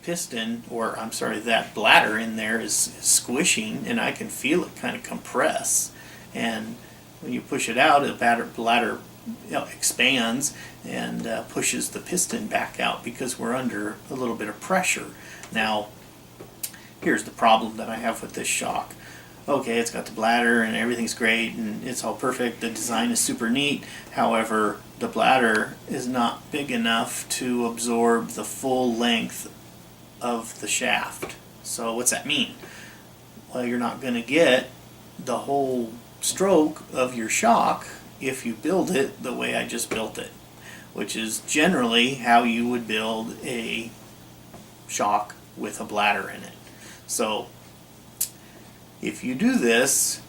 piston, or I'm sorry, that bladder in there is squishing, and I can feel it kind of compress. And when you push it out, the bladder expands and pushes the piston back out because we're under a little bit of pressure. Now, here's the problem that I have with this shock. Okay, it's got the bladder and everything's great and it's all perfect. The design is super neat. However, the bladder is not big enough to absorb the full length of the shaft. So what's that mean? Well, you're not going to get the whole stroke of your shock if you build it the way I just built it, which is generally how you would build a shock with a bladder in it. So if you do this,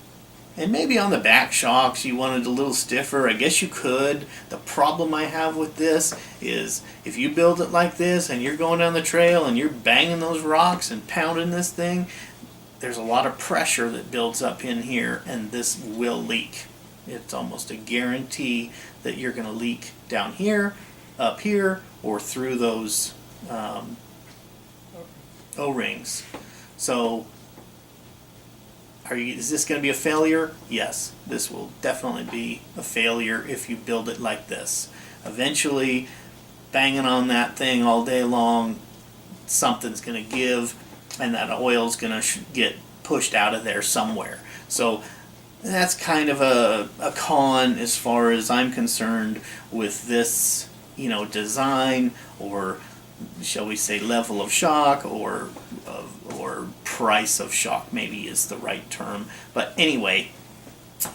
and maybe on the back shocks you want it a little stiffer, I guess you could. The problem I have with this is if you build it like this and you're going down the trail and you're banging those rocks and pounding this thing, there's a lot of pressure that builds up in here and this will leak. It's almost a guarantee that you're going to leak down here, up here, or through those O-rings. So is this going to be a failure? Yes, this will definitely be a failure if you build it like this. Eventually, banging on that thing all day long, something's going to give and that oil's going to get pushed out of there somewhere. So that's kind of a con as far as I'm concerned with this, design, or shall we say level of shock, or price of shock maybe is the right term. But anyway,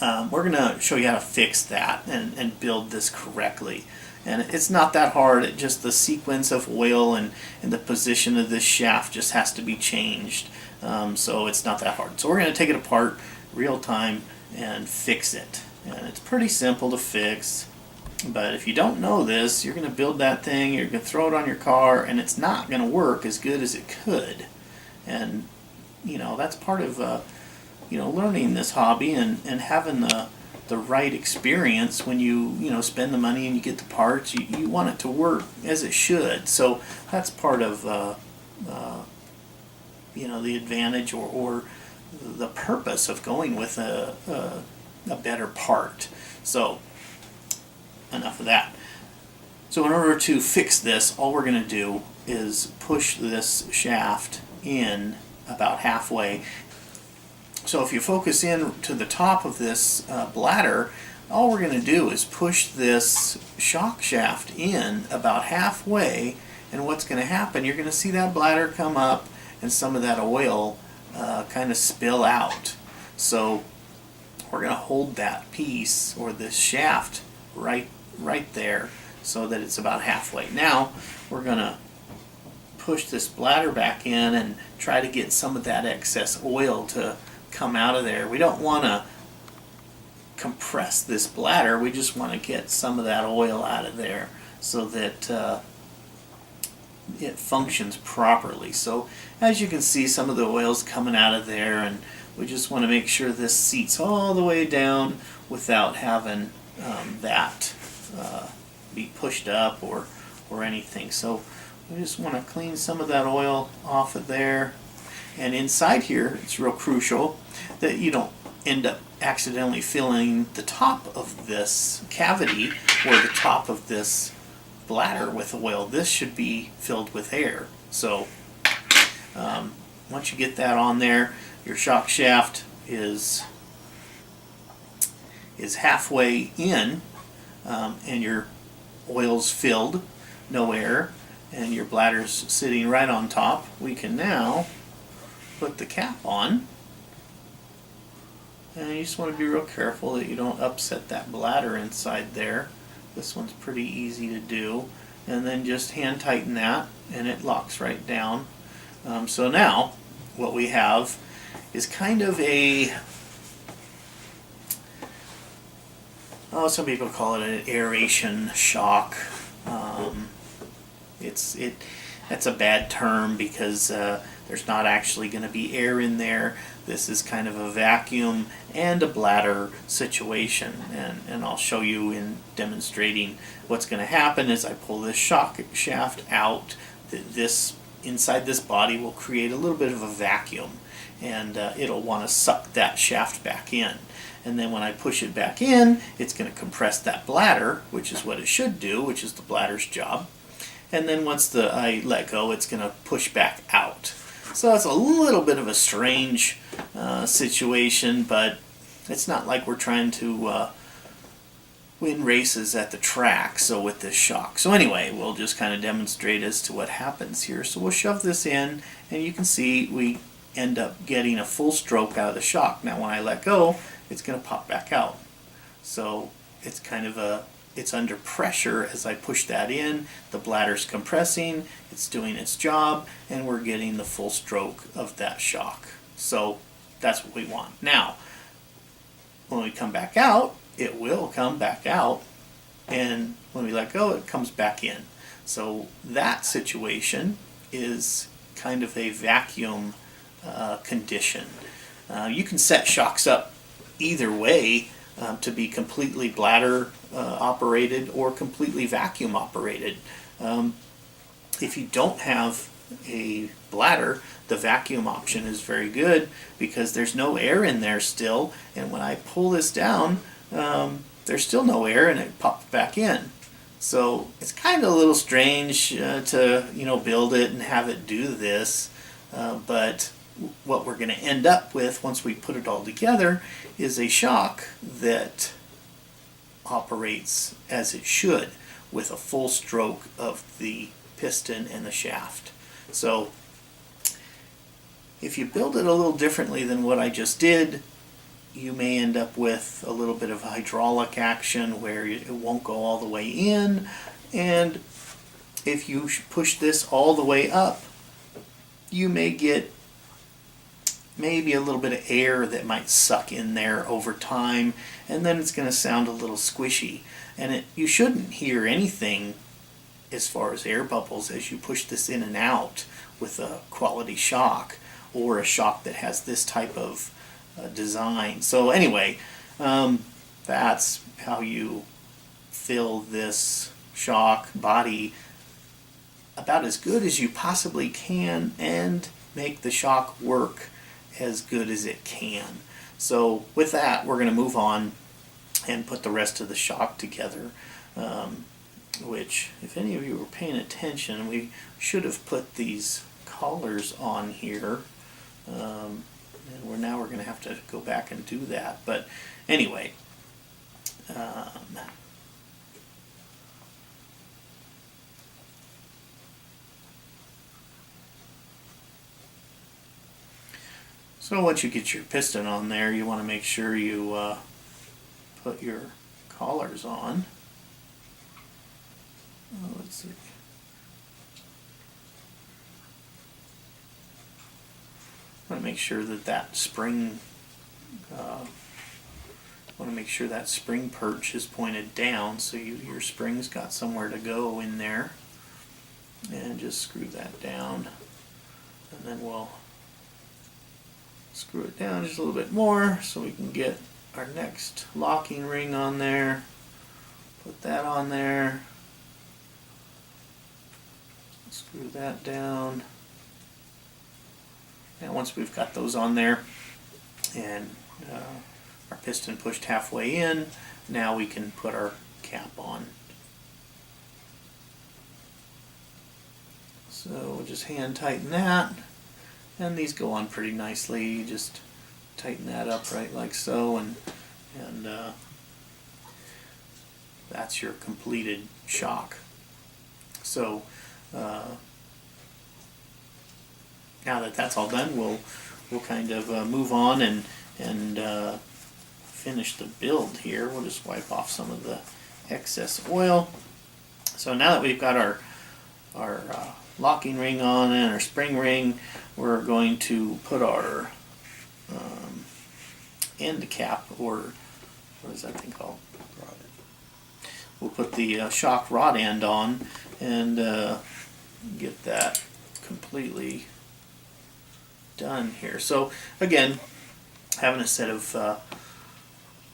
we're going to show you how to fix that and build this correctly. And it's not that hard. It just the sequence of oil and the position of this shaft just has to be changed. So it's not that hard. So we're going to take it apart real time and fix it. And it's pretty simple to fix. But if you don't know this, you're going to build that thing, you're going to throw it on your car, and it's not going to work as good as it could. And, that's part of, learning this hobby and having the right experience. When you spend the money and you get the parts, you want it to work as it should. So that's part of, the advantage or the purpose of going with a better part. So enough of that. So in order to fix this, all we're going to do is push this shaft in about halfway. So if you focus in to the top of this bladder, all we're going to do is push this shock shaft in about halfway, and what's going to happen, you're going to see that bladder come up and some of that oil kind of spill out. So we're going to hold that piece or this shaft right there so that it's about halfway. Now we're going to push this bladder back in and try to get some of that excess oil to come out of there. We don't want to compress this bladder, we just want to get some of that oil out of there so that it functions properly. So as you can see, some of the oil's coming out of there, and we just want to make sure this seats all the way down without having that be pushed up or anything. So we just want to clean some of that oil off of there. And inside here, it's real crucial that you don't end up accidentally filling the top of this cavity or the top of this bladder with oil. This should be filled with air. So once you get that on there, your shock shaft is halfway in, and your oil's filled, no air, and your bladder's sitting right on top. We can now put the cap on, and you just want to be real careful that you don't upset that bladder inside there. This one's pretty easy to do, and then just hand tighten that and it locks right down. So now what we have is kind of a, some people call it an aeration shock. That's a bad term because there's not actually going to be air in there. This is kind of a vacuum and a bladder situation, and I'll show you in demonstrating what's going to happen as I pull this shock shaft out. this inside this body will create a little bit of a vacuum, and it'll want to suck that shaft back in. And then when I push it back in, it's going to compress that bladder, which is what it should do, which is the bladder's job. And then once I let go, it's going to push back out. So it's a little bit of a strange situation, but it's not like we're trying to win races at the track, so with this shock. So anyway, we'll just kind of demonstrate as to what happens here. So we'll shove this in, and you can see we end up getting a full stroke out of the shock. Now when I let go, it's going to pop back out. So it's kind of it's under pressure as I push that in. The bladder's compressing, it's doing its job, and we're getting the full stroke of that shock. So that's what we want. Now, when we come back out, it will come back out, and when we let go, it comes back in. So that situation is kind of a vacuum condition. You can set shocks up either way to be completely bladder operated or completely vacuum operated. If you don't have a bladder, the vacuum option is very good because there's no air in there still, and when I pull this down, there's still no air and it pops back in. So it's kind of a little strange to build it and have it do this, but what we're going to end up with once we put it all together is a shock that operates as it should with a full stroke of the piston and the shaft. So if you build it a little differently than what I just did, you may end up with a little bit of hydraulic action where it won't go all the way in, and if you push this all the way up, you may get maybe a little bit of air that might suck in there over time, and then it's going to sound a little squishy, and you shouldn't hear anything as far as air bubbles as you push this in and out with a quality shock or a shock that has this type of design. So anyway, that's how you fill this shock body about as good as you possibly can and make the shock work as good as it can. So with that, we're going to move on and put the rest of the shock together, which, if any of you were paying attention, we should have put these collars on here. And now we're going to have to go back and do that. But anyway, so once you get your piston on there, you want to make sure you put your collars on. Let's see. Want to make sure that spring spring perch is pointed down, so your spring's got somewhere to go in there, and just screw that down, and then we'll screw it down just a little bit more so we can get our next locking ring on there. Put that on there, screw that down. Now once we've got those on there and our piston pushed halfway in, now we can put our cap on. So we'll just hand tighten that, and these go on pretty nicely. You just tighten that up right like so, and that's your completed shock. So now that that's all done, we'll kind of move on and finish the build here. We'll just wipe off some of the excess oil. So now that we've got our locking ring on and our spring ring, we're going to put our end cap, or what is that thing called? Rod. We'll put the shock rod end on and get that completely done here. So again, having a set of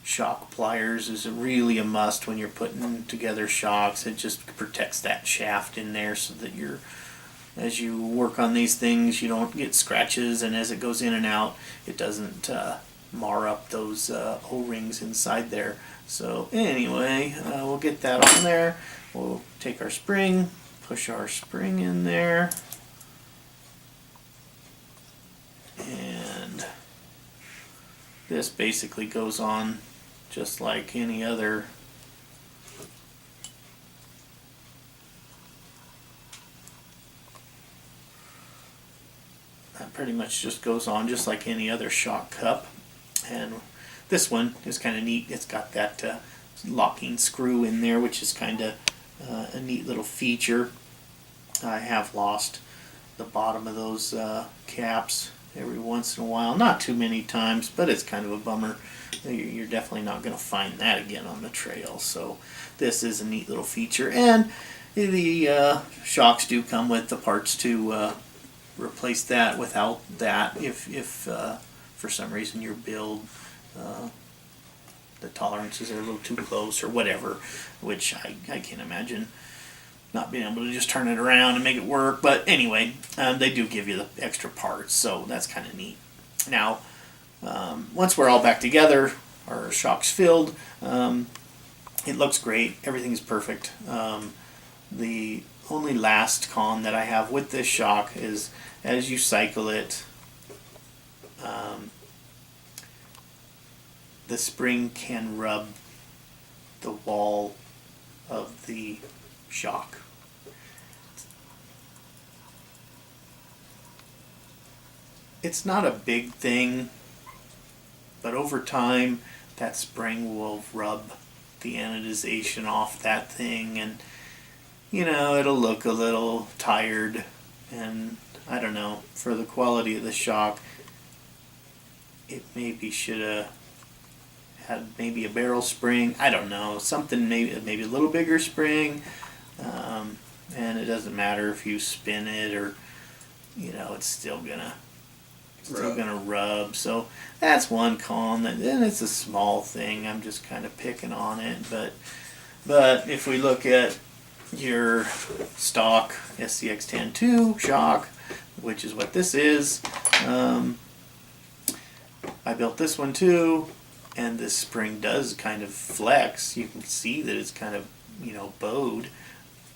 shock pliers is really a must when you're putting together shocks. It just protects that shaft in there so that your as you work on these things, you don't get scratches, and as it goes in and out, it doesn't mar up those O-rings inside there. So anyway, we'll get that on there. We'll take our spring, push our spring in there, and this basically goes on just like any other pretty much just goes on just like any other shock cup. And this one is kind of neat. It's got that locking screw in there, which is kind of a neat little feature. I have lost the bottom of those caps every once in a while. Not too many times, but it's kind of a bummer. You're definitely not going to find that again on the trail. So this is a neat little feature. And the shocks do come with the parts to replace that. Without that, if for some reason your build the tolerances are a little too close or whatever, which I can't imagine not being able to just turn it around and make it work. But anyway, they do give you the extra parts, so that's kind of neat. Now, once we're all back together, our shock's filled, it looks great, everything's perfect. The only last con that I have with this shock is as you cycle it, the spring can rub the wall of the shock. It's not a big thing, but over time that spring will rub the anodization off that thing, and you know, it'll look a little tired, and I don't know, for the quality of the shock, it maybe should have had maybe a barrel spring. I don't know, something, maybe a little bigger spring. And it doesn't matter if you spin it or, you know, it's still gonna rub. So that's one con. And it's a small thing. I'm just kind of picking on it. But if we look at your stock SCX-10-2 shock, which is what this is, I built this one too, and this spring does kind of flex. You can see that it's kind of, you know, bowed,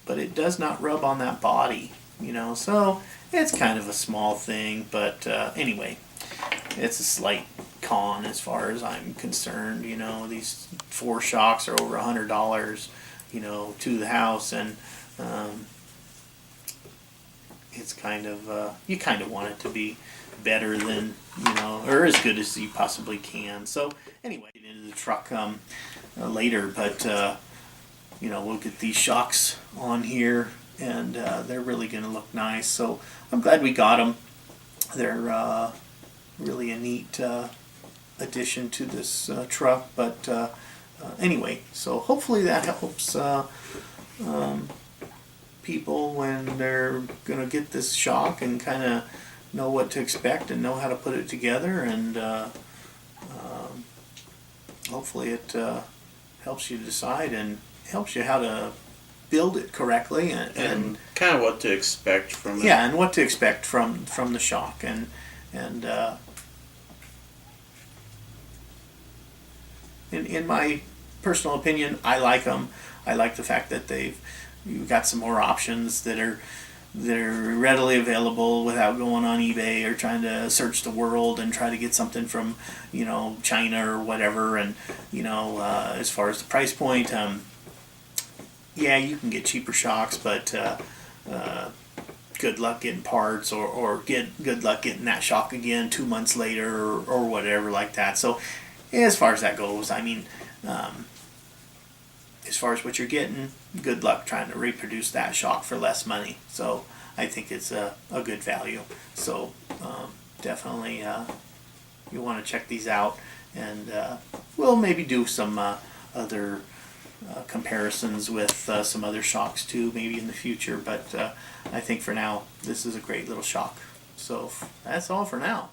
but it does not rub on that body, you know, so it's kind of a small thing. But anyway, it's a slight con as far as I'm concerned. You know, these 4 shocks are over $100, you know, to the house, and it's kind of you kind of want it to be better than, you know, or as good as you possibly can. So anyway, get into the truck later, but you know, we'll get these shocks on here, and they're really going to look nice. So I'm glad we got them. They're really a neat addition to this truck. But anyway, so hopefully that helps people when they're going to get this shock and kind of know what to expect and know how to put it together, and hopefully it helps you decide and helps you how to build it correctly, and kind of what to expect from it. Yeah, and what to expect from the shock, and in my personal opinion, I like them. I like the fact that you've got some more options that are readily available without going on eBay or trying to search the world and try to get something from, you know, China or whatever. And you know, as far as the price point, yeah, you can get cheaper shocks, but good luck getting parts, or good luck getting that shock again 2 months later, or whatever like that. So as far as that goes, I mean, as far as what you're getting, good luck trying to reproduce that shock for less money. So I think it's a good value. So definitely you want to check these out, and we'll maybe do some other comparisons with some other shocks too, maybe in the future. But I think for now, this is a great little shock. So that's all for now.